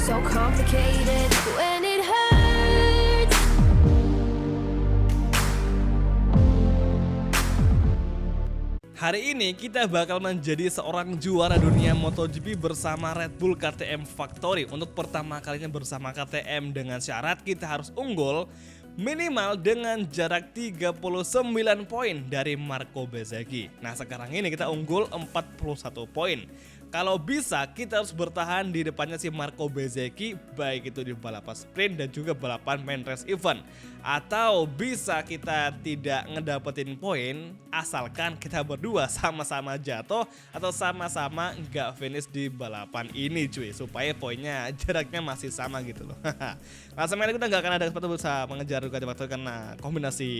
so complicated when it hurts. Hari ini kita bakal menjadi seorang juara dunia MotoGP bersama Red Bull KTM Factory. Untuk pertama kalinya bersama KTM dengan syarat kita harus unggul minimal dengan jarak 39 poin dari Marco Bezzecchi. Nah sekarang ini kita unggul 41 poin. Kalau bisa kita harus bertahan di depannya si Marco Bezzecchi, baik itu di balapan sprint dan juga balapan main race event. Atau bisa kita tidak ngedapetin poin asalkan kita berdua sama-sama jatuh atau sama-sama nggak finish di balapan ini cuy, supaya poinnya jaraknya masih sama gitu loh. Langsung kita nggak akan ada kesempatan bisa mengejar Ducati Factory karena kombinasi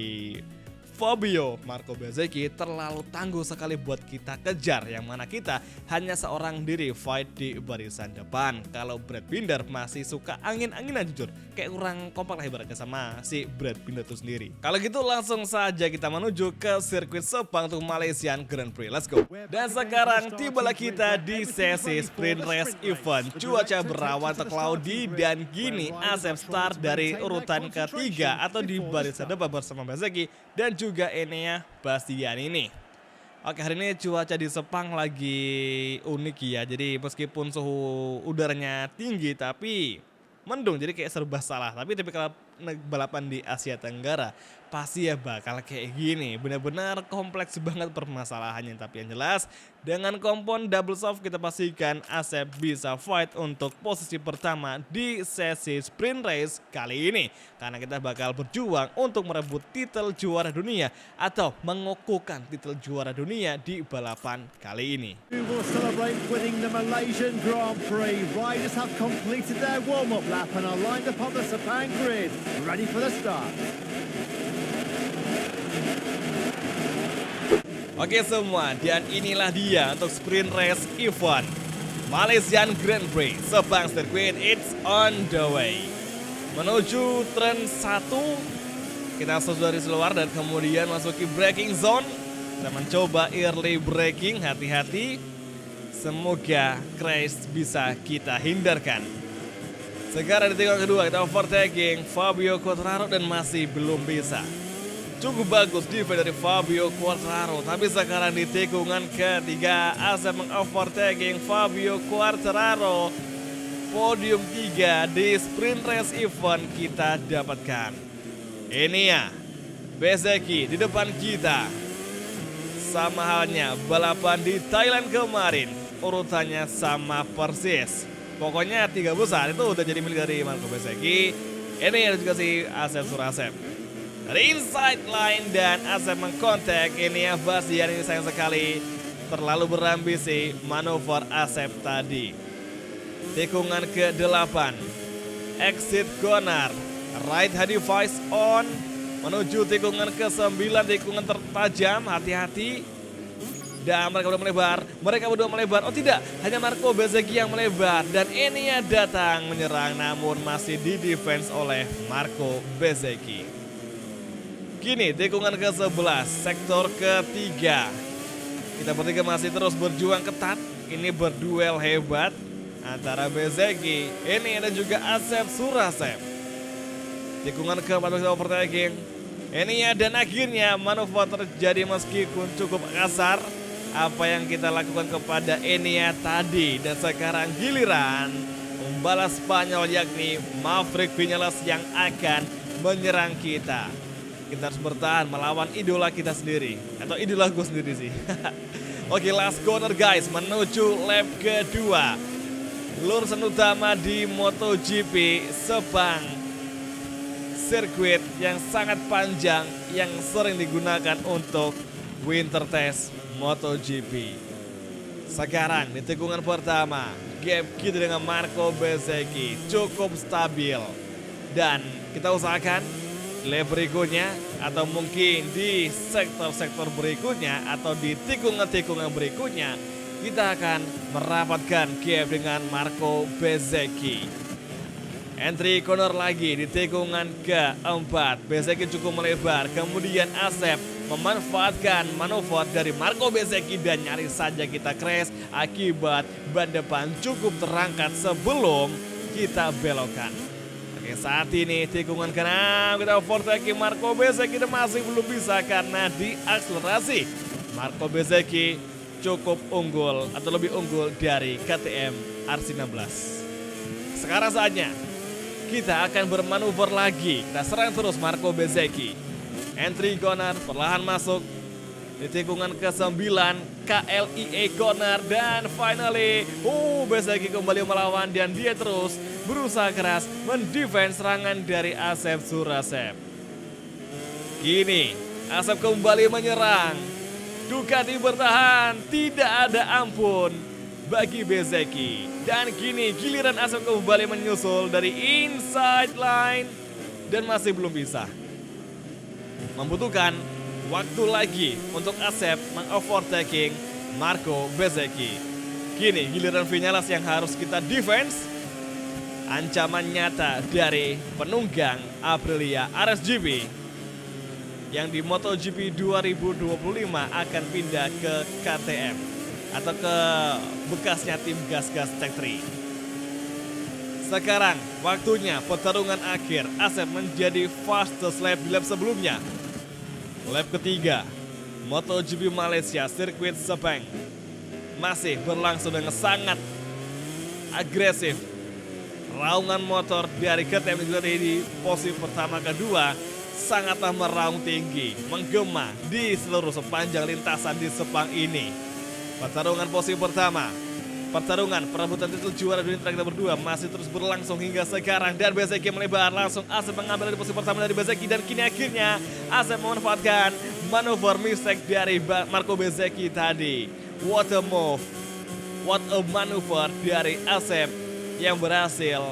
Fabio Marco Bezzecchi terlalu tangguh sekali buat kita kejar, yang mana kita hanya seorang diri fight di barisan depan. Kalau Brad Binder masih suka angin-anginan jujur, kayak kurang kompak lah ibaratnya sama si Brad Binder itu sendiri. Kalau gitu langsung saja kita menuju ke sirkuit Sepang untuk Malaysian Grand Prix. Let's go. Dan sekarang tibalah kita di sesi sprint race event. Cuaca berawan atau cloudy dan gini Asep start dari urutan ketiga atau di barisan depan bersama Bezzecchi dan juga Enea Bastianini. Oke, hari ini cuaca di Sepang lagi unik ya. Jadi meskipun suhu udaranya tinggi tapi mendung, jadi kayak serba salah. Tapi kalau balapan di Asia Tenggara pasti ya bakal kayak gini. Benar-benar kompleks banget permasalahannya. Tapi yang jelas dengan kompon double soft kita pastikan Asep bisa fight untuk posisi pertama di sesi sprint race kali ini. Karena kita bakal berjuang untuk merebut titel juara dunia atau mengukuhkan titel juara dunia di balapan kali ini. We will celebrate winning the Malaysian Grand Prix. Riders have completed their warm-up lap and are lined up on the Sepang grid, ready for the start. Oke semua, dan inilah dia untuk sprint race event Malaysian Grand Prix Sepang Circuit. It's on the way. Menuju turn 1 kita sudah dari luar dan kemudian masuki braking zone. Kita mencoba early braking, hati-hati. Semoga crash bisa kita hindarkan. Sekarang di tikungan kedua kita overtaking Fabio Quartararo dan masih belum bisa. Cukup bagus defense dari Fabio Quartararo, tapi sekarang di tikungan ketiga Asep mengovertaking Fabio Quartararo. Podium 3 di sprint race event kita dapatkan. Enea Bezzecchi di depan kita. Sama halnya balapan di Thailand kemarin, urutannya sama persis. Pokoknya 3 besar itu udah jadi milik dari Marco Bezzecchi. Enea dan juga si Asep Surasep. Dari inside line dan Asep mengkontak Enea Bastianini, ini sayang sekali terlalu berambisi manuver Asep tadi. Tikungan ke-8 exit corner, right hand device on menuju tikungan ke-9, tikungan tertajam, hati-hati. Dan mereka berdua melebar, oh tidak, hanya Marco Bezzecchi yang melebar dan Enea datang menyerang namun masih di defense oleh Marco Bezzecchi. Kini tikungan ke-11, sektor ketiga. Kita bertiga masih terus berjuang ketat. Ini berduel hebat antara Bezzecchi, ini dan juga Asep Surasep. Tikungan ke-14 overtaking. Ini dan akhirnya manuver terjadi meskipun cukup kasar. Apa yang kita lakukan kepada Enea tadi. Dan sekarang giliran pembalap Spanyol yakni Maverick Viñales yang akan menyerang kita. Kita harus bertahan melawan idola kita sendiri. Atau idola gue sendiri sih. Oke, last corner guys, menuju lap kedua. Lurusan utama di MotoGP Sepang. Sirkuit yang sangat panjang yang sering digunakan untuk winter test MotoGP. Sekarang di tikungan pertama, gap kita dengan Marco Bezzecchi cukup stabil. Dan kita usahakan lap berikutnya atau mungkin di sektor-sektor berikutnya atau di tikungan-tikungan berikutnya kita akan merapatkan gap dengan Marco Bezzecchi. Entry corner lagi di tikungan keempat, Bezzecchi cukup melebar, kemudian Asep memanfaatkan manuver dari Marco Bezzecchi dan nyaris saja kita crash akibat ban depan cukup terangkat sebelum kita belokkan. Oke, saat ini tikungan kanan kita overtaking Marco Bezzecchi dan masih belum bisa karena diakselerasi. Marco Bezzecchi cukup unggul atau lebih unggul dari KTM RC16. Sekarang saatnya kita akan bermanuver lagi. Kita serang terus Marco Bezzecchi. Entry corner perlahan masuk di tikungan ke-9 KLIA corner dan finally Bezzecchi kembali melawan dan dia terus berusaha keras mendefense serangan dari Asep Surasep. Kini Asep kembali menyerang. Ducati bertahan, tidak ada ampun bagi Bezzecchi. Dan kini giliran Asep kembali menyusul dari inside line dan masih belum bisa. Membutuhkan waktu lagi untuk Asep mengovertaking Marco Bezzecchi. Kini giliran Vinales yang harus kita defense. Ancaman nyata dari penunggang Aprilia RSGP yang di MotoGP 2025 akan pindah ke KTM atau ke bekasnya tim gas-gas Tech 3. Sekarang waktunya pertarungan akhir. Asep menjadi fastest lap di lap sebelumnya. Lap ketiga MotoGP Malaysia sirkuit Sepang masih berlangsung dengan sangat agresif. Raungan motor dari KTM di posisi pertama kedua sangatlah meraung tinggi, menggema di seluruh sepanjang lintasan di Sepang ini. Pertarungan posisi pertama, pertarungan perebutan titel juara dunia terakhir berdua masih terus berlangsung hingga sekarang dan Bezzecchi melebar. Langsung Asep mengambil dari posisi pertama dari Bezzecchi dan kini akhirnya Asep memanfaatkan manuver mistake dari Marco Bezzecchi tadi. What a move, what a manuver dari Asep yang berhasil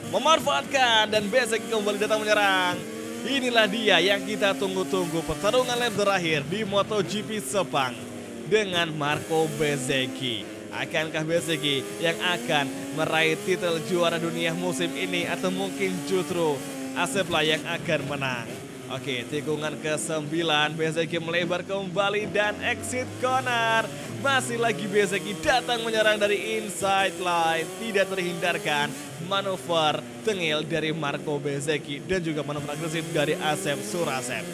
memanfaatkan dan Bezzecchi kembali datang menyerang. Inilah dia yang kita tunggu-tunggu, pertarungan lap terakhir di MotoGP Sepang dengan Marco Bezzecchi. Akankah Bezzecchi yang akan meraih titel juara dunia musim ini atau mungkin justru Asep lah yang akan menang? Oke, tikungan ke-9 Bezzecchi melebar kembali dan exit corner. Masih lagi Bezzecchi datang menyerang dari inside line. Tidak terhindarkan manuver tengil dari Marco Bezzecchi dan juga manuver agresif dari Asep Surasep.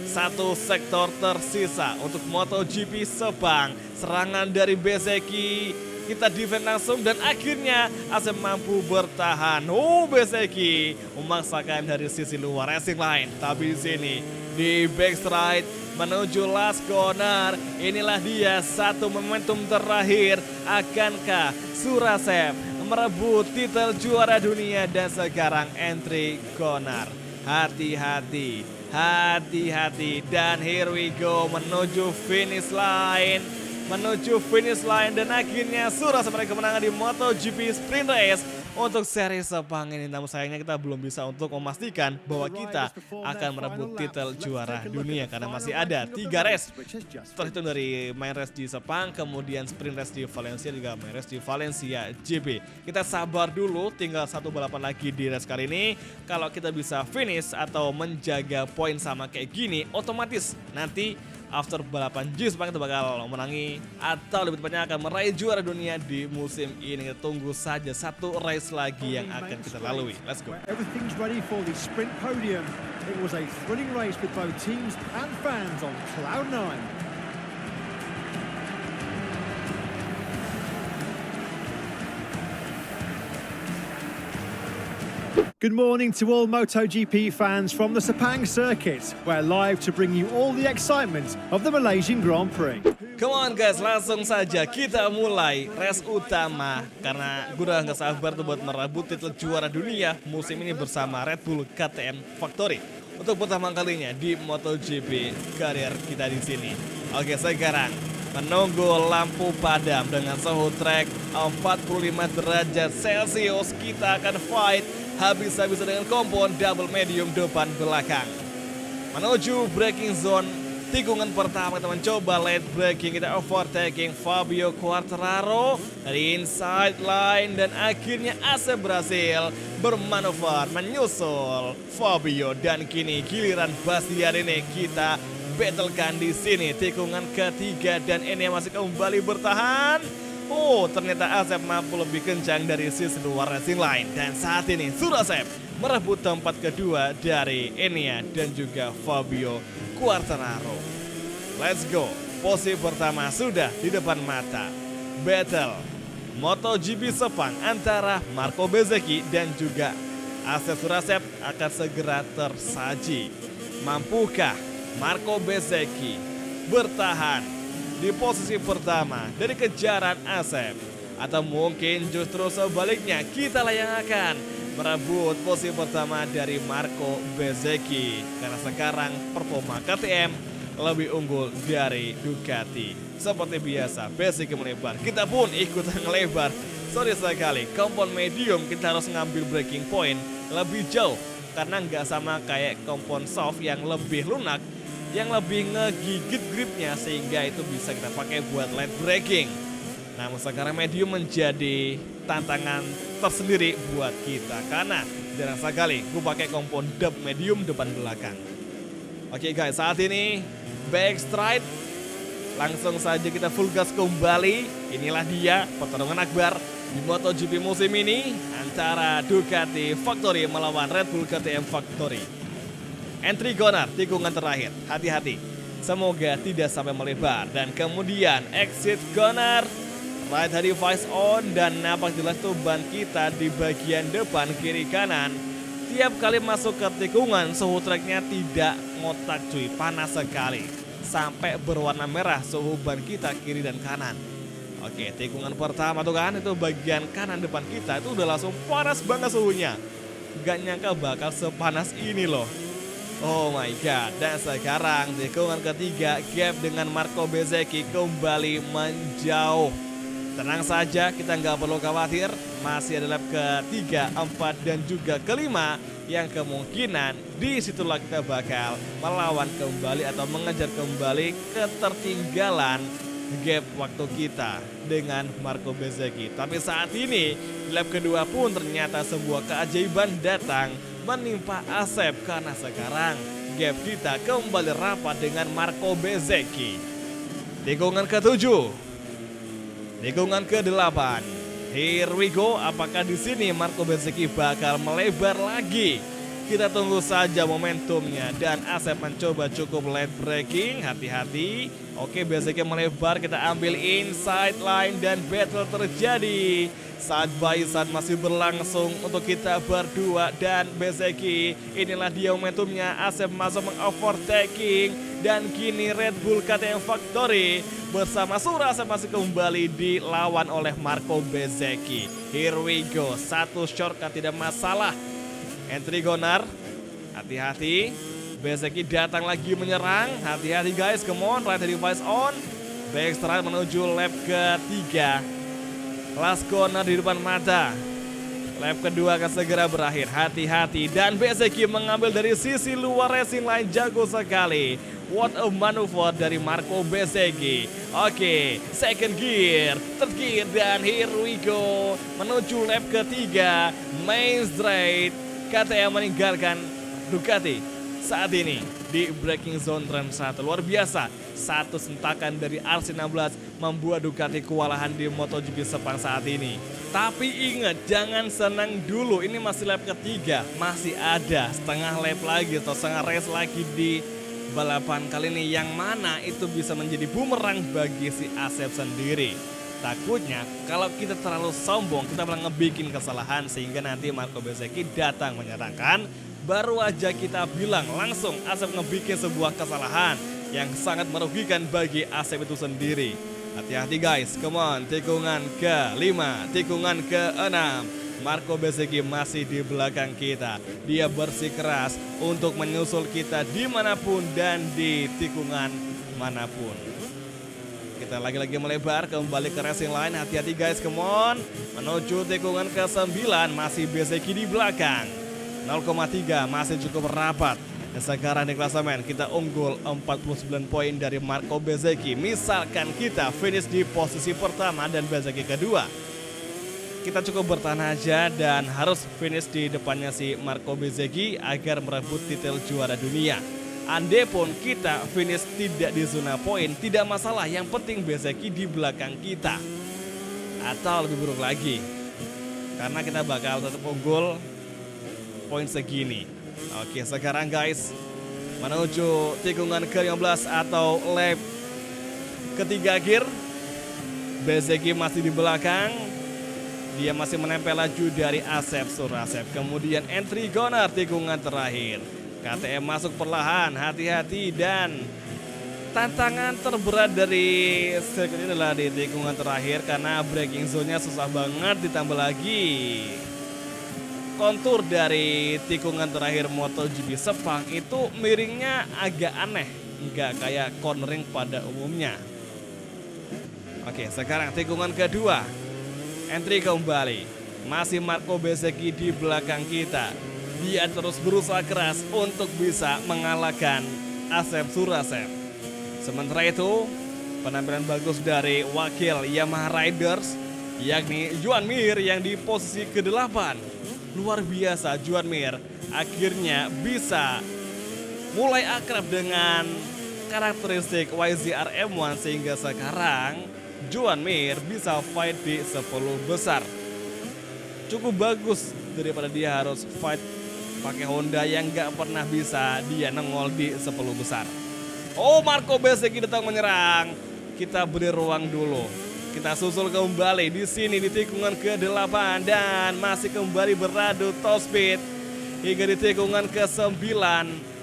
Satu sektor tersisa untuk MotoGP Sepang. Serangan dari Bezzecchi, kita defend langsung dan akhirnya Asep mampu bertahan. Bezzecchi memaksakan dari sisi luar racing line, tapi di sini di backstride menuju last corner. Inilah dia satu momentum terakhir. Akankah Surasep merebut titel juara dunia dan sekarang entry corner? Hati-hati, hati-hati dan here we go menuju finish line. Menuju finish line dan akhirnya Surasep meraih kemenangan di MotoGP Sprint Race untuk seri Sepang ini. Namun sayangnya kita belum bisa untuk memastikan bahwa kita akan merebut titel juara dunia karena masih ada 3 race terhitung dari main race di Sepang, kemudian sprint race di Valencia, juga main race di Valencia GP. Kita sabar dulu, tinggal satu balapan lagi di race kali ini. Kalau kita bisa finish atau menjaga poin sama kayak gini, otomatis nanti after balapan G Sepang kita bakal menangi atau lebih tepatnya akan meraih juara dunia di musim ini. Kita tunggu saja satu race lagi yang akan kita lalui. Let's go. Everything's ready for the sprint podium. It was a thrilling race with both teams and fans on cloud 9. Good morning to all MotoGP fans from the Sepang circuit. We're live to bring you all the excitement of the Malaysian Grand Prix. Come on guys, langsung saja kita mulai race utama karena gue udah gak sabar tuh buat merebut titel juara dunia musim ini bersama Red Bull KTM Factory untuk pertama kalinya di MotoGP karir kita di sini. Oke, sekarang menunggu lampu padam dengan suhu track 45 derajat Celcius, kita akan fight habis-habisan dengan kompon double medium depan belakang. Menuju braking zone tikungan pertama kita mencoba late braking, kita overtaking Fabio Quartararo dari inside line dan akhirnya Asep berhasil bermanuver menyusul Fabio dan kini giliran Bastian ini kita battlekan di sini tikungan ketiga dan ini masih kembali bertahan. Oh, ternyata Asep mampu lebih kencang dari sisi luar racing line. Dan saat ini Surasep merebut tempat kedua dari Enia dan juga Fabio Quartararo. Let's go, posisi pertama sudah di depan mata. Battle MotoGP Sepang antara Marco Bezzecchi dan juga Asep Surasep akan segera tersaji. Mampukah Marco Bezzecchi bertahan di posisi pertama dari kejaran Asep? Atau mungkin justru sebaliknya, kitalah yang akan merebut posisi pertama dari Marco Bezzecchi, karena sekarang performa KTM lebih unggul dari Ducati. Seperti biasa, Bezzecchi melebar, kita pun ikutan melebar. Sorry sekali, kompon medium kita harus ngambil breaking point lebih jauh, karena nggak sama kayak kompon soft yang lebih lunak, yang lebih ngegigit gripnya, sehingga itu bisa kita pakai buat light braking. Namun sekarang medium menjadi tantangan tersendiri buat kita, karena jarang sekali gue pakai kompon dub medium depan belakang. Oke guys, saat ini back stride, langsung saja kita full gas kembali. Inilah dia pertarungan akbar di MotoGP musim ini antara Ducati Factory melawan Red Bull KTM Factory. Entry corner, tikungan terakhir, hati-hati, semoga tidak sampai melebar. Dan kemudian exit corner, right hand device on, dan nampak jelas tuh ban kita di bagian depan kiri kanan. Tiap kali masuk ke tikungan, suhu treknya tidak ngotak cuy, panas sekali, sampai berwarna merah suhu ban kita kiri dan kanan. Oke, tikungan pertama tuh kan, itu bagian kanan depan kita itu udah langsung panas banget suhunya. Gak nyangka bakal sepanas ini loh. Oh my god, dan sekarang tikungan ketiga, gap dengan Marco Bezzecchi kembali menjauh. Tenang saja, kita nggak perlu khawatir, masih ada lap ketiga, 4 dan juga kelima, yang kemungkinan disitulah kita bakal melawan kembali atau mengejar kembali ketertinggalan gap waktu kita dengan Marco Bezzecchi. Tapi saat ini lap kedua pun ternyata sebuah keajaiban datang menimpa Asep, karena sekarang gap kita kembali rapat dengan Marco Bezzecchi. Tikungan ke-7, tikungan ke-8. Here we go. Apakah di sini Marco Bezzecchi bakal melebar lagi? Kita tunggu saja momentumnya, dan Asep mencoba cukup late braking, hati-hati. Oke, Bezzecchi melebar, kita ambil inside line dan battle terjadi. Side by side masih berlangsung untuk kita berdua dan Bezzecchi. Inilah dia momentumnya, Asep masuk mengovertaking, dan kini Red Bull KTM Factory bersama Surasep masih kembali dilawan oleh Marco Bezzecchi. Here we go, satu shortcut tidak masalah. Entry corner, hati-hati, Bezzecchi datang lagi menyerang, hati-hati guys, come on, right hand device on, back stride menuju lap ketiga, last corner di depan mata, lap kedua akan segera berakhir, hati-hati, dan Bezzecchi mengambil dari sisi luar racing line, jago sekali. What a maneuver dari Marco Bezzecchi. Oke, second gear, third gear, dan here we go, menuju lap ketiga, main straight. KTM meninggalkan Ducati saat ini di braking zone turn 1. Luar biasa, satu sentakan dari RC16 membuat Ducati kewalahan di MotoGP Sepang saat ini. Tapi ingat, jangan senang dulu, ini masih lap ketiga, masih ada setengah lap lagi atau setengah race lagi di balapan kali ini, yang mana itu bisa menjadi bumerang bagi si Asep sendiri. Takutnya kalau kita terlalu sombong, kita malah ngebikin kesalahan sehingga nanti Marco Bezzecchi datang menyerangkan. Baru aja kita bilang langsung Asep ngebikin sebuah kesalahan yang sangat merugikan bagi Asep itu sendiri. Hati-hati guys, come on, tikungan ke-5, tikungan ke-6. Marco Bezzecchi masih di belakang kita. Dia bersikeras untuk menyusul kita dimanapun dan di tikungan manapun. Kita lagi-lagi melebar kembali ke racing line, hati-hati guys, come on. Menuju tikungan ke-9, masih Bezzecchi di belakang. 0,3 masih cukup rapat. Dan sekarang di klasemen kita unggul 49 poin dari Marco Bezzecchi. Misalkan kita finish di posisi pertama dan Bezzecchi kedua, kita cukup bertahan aja dan harus finish di depannya si Marco Bezzecchi agar merebut titel juara dunia. Andai pun kita finish tidak di zona poin, tidak masalah, yang penting Bezzecchi di belakang kita. atau lebih buruk lagi. Karena kita bakal tetap unggul poin segini. Oke, sekarang guys menuju tikungan ke-15 atau lap ketiga gear. Bezzecchi masih di belakang. Dia masih menempel laju dari Asep Surasep. Kemudian entry Gonnar tikungan terakhir. KTM masuk perlahan, hati-hati, dan tantangan terberat dari sirkuit ini adalah di tikungan terakhir karena braking zone-nya susah banget, ditambah lagi kontur dari tikungan terakhir MotoGP Sepang itu miringnya agak aneh, nggak kayak cornering pada umumnya. Oke, sekarang tikungan kedua, entry kembali, masih Marco Bezzecchi di belakang kita. Dia terus berusaha keras untuk bisa mengalahkan Asep Surasep. Sementara itu, penampilan bagus dari wakil Yamaha Riders, yakni Joan Mir yang di posisi ke-8. Luar biasa, Joan Mir akhirnya bisa mulai akrab dengan karakteristik YZR M1 sehingga sekarang Joan Mir bisa fight di 10 besar. Cukup bagus daripada dia harus fight pakai Honda yang gak pernah bisa dia nongol di 10 besar. Oh, Marco Bezzecchi datang menyerang. Kita beri ruang dulu. Kita susul kembali di sini di tikungan ke-8 dan masih kembali beradu top speed hingga di tikungan ke-9.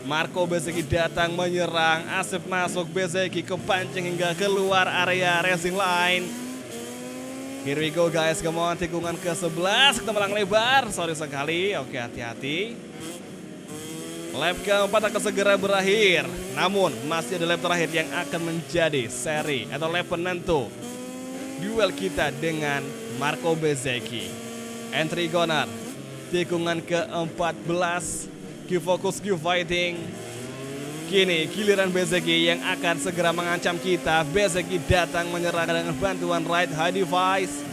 Marco Bezzecchi datang menyerang. Asep masuk, Bezzecchi kepancing hingga keluar area racing line. Here we go guys, come on, tikungan ke-11 kita melang lebar. Sorry sekali, oke, hati-hati. Lap keempat akan segera berakhir. Namun masih ada lap terakhir yang akan menjadi seri atau lap penentu duel kita dengan Marco Bezzecchi. Entry Gonnar, tikungan ke-14. Keep focus, keep fighting. Kini giliran Bezzecchi yang akan segera mengancam kita. Bezzecchi datang menyerang dengan bantuan right high device.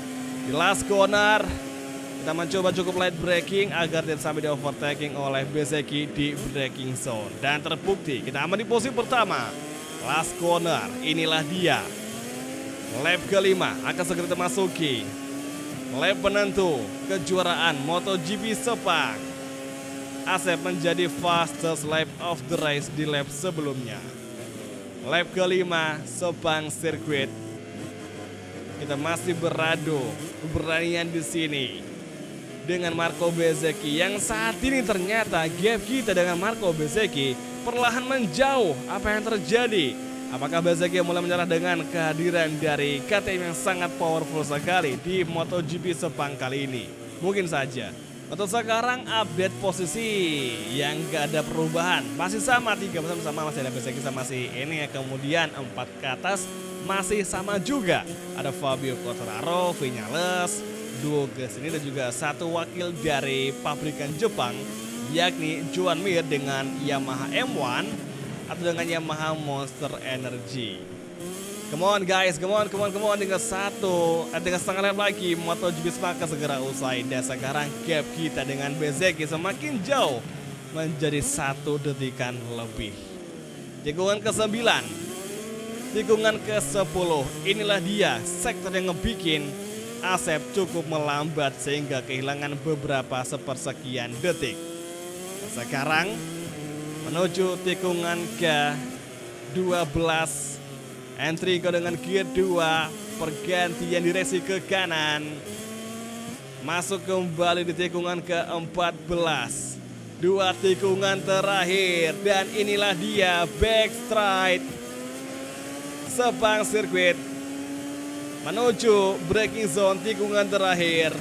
Di last corner kita mencoba cukup light braking agar tidak sampai di overtaking oleh Bezzecchi di braking zone. Dan terbukti kita aman di posisi pertama. Last corner, inilah dia. Lap kelima akan segera kita masuki. Lap penentu kejuaraan MotoGP Sepang. Asep menjadi fastest lap of the race di lap sebelumnya. Lap kelima Sepang Circuit. Kita masih beradu keberanian di sini dengan Marco Bezzecchi yang saat ini ternyata gap kita dengan Marco Bezzecchi perlahan menjauh. Apa yang terjadi? Apakah Bezzecchi mulai menyerah dengan kehadiran dari KTM yang sangat powerful sekali di MotoGP Sepang kali ini? Mungkin saja. Untuk sekarang update posisi yang gak ada perubahan, masih sama 3 besar sama, masih ada Bezzecchi sama si ini ya. Kemudian 4 ke atas masih sama juga, ada Fabio Quartararo, Viñales, duo ke sini dan juga satu wakil dari pabrikan Jepang yakni Joan Mir dengan Yamaha M1 atau dengan Yamaha Monster Energy. Come on guys, come on. Tinggal setengah lap lagi MotoGP Sepang segera usai. Dan sekarang gap kita dengan Bezzecchi semakin jauh menjadi 1 detikan lebih. Tikungan ke-9, tikungan ke-10, inilah dia sektor yang ngebikin Asep cukup melambat sehingga kehilangan beberapa sepersekian detik. Sekarang menuju tikungan ke-12. Entry dengan gear 2, pergantian direksi ke kanan. Masuk kembali di tikungan ke-14. 2 tikungan terakhir dan inilah dia backstride Sepang Circuit menuju braking zone tikungan terakhir.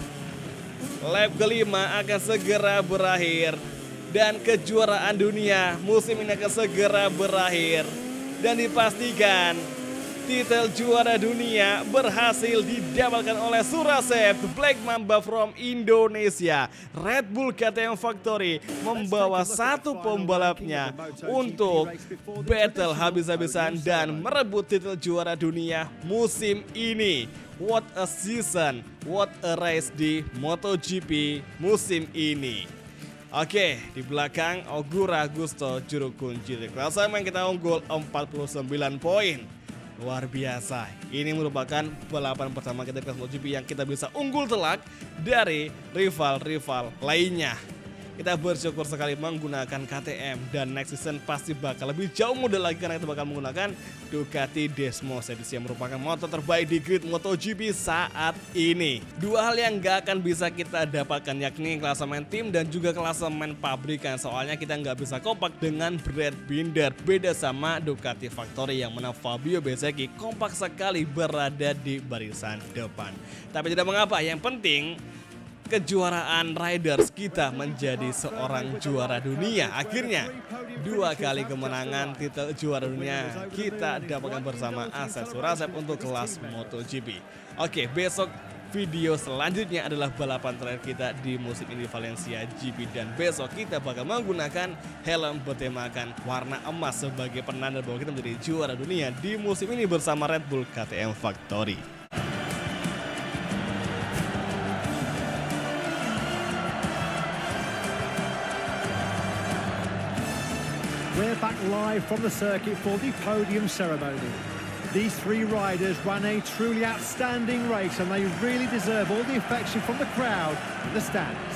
Lap kelima akan segera berakhir dan kejuaraan dunia musim ini akan segera berakhir dan dipastikan titel juara dunia berhasil didapatkan oleh Surasep Black Mamba from Indonesia. Red Bull KTM Factory membawa 1 pembalapnya untuk battle habis-habisan dan merebut titel juara dunia musim ini. What a season, what a race di MotoGP musim ini. Oke, di belakang Ogura Gusto juru kunci. Klasemen kita unggul 49 poin. Luar biasa. Ini merupakan balapan pertama kita di MotoGP yang kita bisa unggul telak dari rival-rival lainnya. Kita bersyukur sekali menggunakan KTM dan next season pasti bakal lebih jauh model lagi karena kita bakal menggunakan Ducati Desmos edisi yang merupakan motor terbaik di grid MotoGP saat ini. Dua hal yang gak akan bisa kita dapatkan yakni klasemen tim dan juga klasemen pabrikan, soalnya kita nggak bisa kompak dengan Brad Binder. Beda sama Ducati Factory yang mana Fabio Bezzecchi kompak sekali berada di barisan depan. Tapi tidak mengapa, yang penting kejuaraan Riders kita menjadi seorang juara dunia. Akhirnya 2 kali kemenangan titel juara dunia kita dapatkan bersama Asep Surasep untuk kelas MotoGP. Oke, besok video selanjutnya adalah balapan terakhir kita di musim ini Valencia GP, dan besok kita bakal menggunakan helm bertemakan warna emas sebagai penanda bahwa kita menjadi juara dunia di musim ini bersama Red Bull KTM Factory. We're back live from the circuit for the podium ceremony. These 3 riders ran a truly outstanding race and they really deserve all the affection from the crowd and the stands.